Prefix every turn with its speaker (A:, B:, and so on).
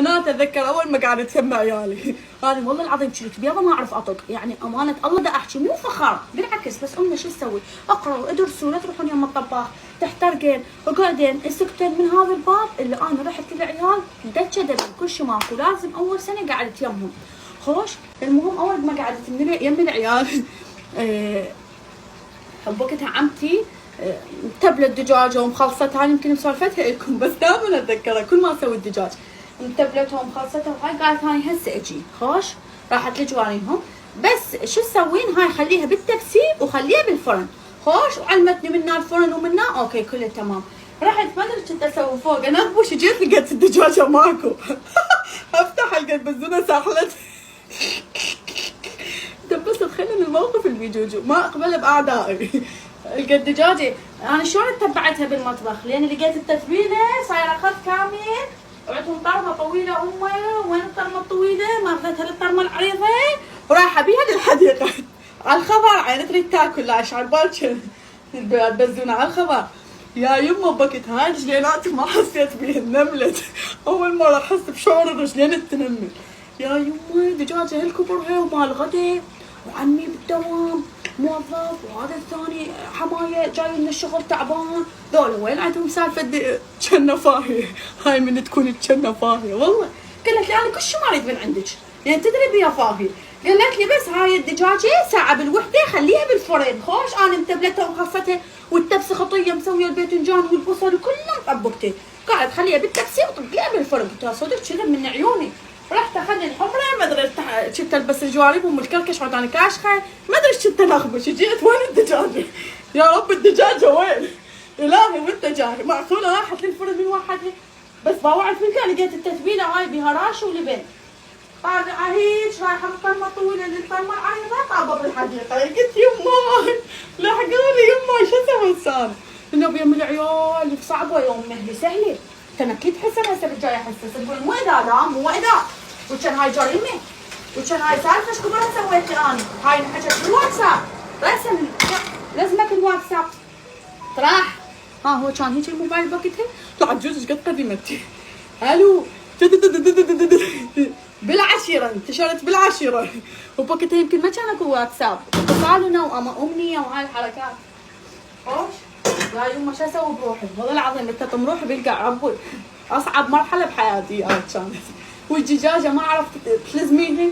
A: انا اتذكر اول ما قعدت تسمع عيالي هذه والله العظيم كنت بيضه ما اعرف اطق، يعني امانه الله دا احكي مو فخر بالعكس، بس امنا شو تسوي؟ اقرأوا ادرسوا لا تروحون يم الطباخ تحترقين وقعدين سكتين من هذا الباب اللي انا رحت للعيال دكه دبل كل شيء ماكو، لازم اول سنه قعدت يمهم خوش. المهم اول ما قعدت يم العيال بوقتها عمتي متبله الدجاجه ومخلصتها، يمكن مسولفتها لكم بس دائما اتذكرها كل ما اسوي الدجاج متبلتها ومخلصتها، وهاي قالت هاي هسه اجي خوش. راحت لجواريهم بس شو تسوين هاي خليها بالتبسيم وخليها بالفرن خوش، وعلمتني منا الفرن ومنا اوكي كله تمام. رحت ما ادري كنت اسوي فوق انظبش، جيت لقيت الدجاجه ماكو افتح القى البزونه ساحلت بس تخيلون الموقف اللي بيجوجو ما اقبل باعدائي القى الدجاجه انا شلون اتبعتها بالمطبخ لان لقيت التتبيله صايره خط كامل وعندهم طرمه طويله امي، وين الطرمه الطويله؟ ما اخذتها للطرمه العريضه ورايحه بيها للحديقه على الخضار، عيني تريد تاكل لا على بالك البزونه على الخضار. يا يمه بكت هاي رجليناتي ما حسيت بيهن نملت، اول مره احس بشعور الرجلين تنمل. يا يمه دجاجه هالكبر هي ومال غدا وعمي بالدوام موظف وهذا الثاني حمايه جاي من الشغل تعبان، ذولا وين عندهم سالفه جنة فاهيه؟ هاي من تكون جنة فاهيه والله. قالت لي انا كل شيء ما اريد من عندك، يعني تدري بيا فاهيه. قالت لي بس هاي الدجاجه ساعه بالوحده خليها بالفرن خوش، انا متبلتها ومخصتها والتبسه خطيه مسويه الباذنجان والبصل كله مطبقته، قاعد خليها بالتبسه وطبقيها بالفرن. قلت لها صدق كذا من عيوني. رحت اخذ الحمره ما ادري كنت البس الجوارب ام الكركش عوداني كاشخه ما ادري كنت انخبش، جيت وين الدجاجه؟ يا رب الدجاجه وين؟ الهي وانت جاي معصوله راحت للفرن من وحدها، بس باوعد في الكان لقيت التتبيله هاي بها راش ولبن. طالعه هيك رايحه بالطرمه طويله للطرمه العريضه طابه بالحديقه. قلت يماي لحقوني يماي شو اسوي انسان؟ انه بيم العيال صعبه يوم مهدي سهله، كان اكيد حسن هسه بالجاي احسس تقول مو اذا لا مو اذا وكان هاي جريمه وكان هاي سالفه ايش كبرها سويتي اني هاي انحكت بالواتساب رسم لازمك الواتساب راح هو كان هيك الموبايل بوقتها العجوز ايش قد قدمتي الو بالعشيره انتشرت بالعشيره وبوقتها يمكن ما كان اكو واتساب اتصالنا واما امنيه وهاي الحركات خوش. يا يما شو اسوي بروحي؟ والله العظيم اتطم روحي بيلقى عبود اصعب مرحله بحياتي هاي كانت، والدجاجه ما عرفت تلزميني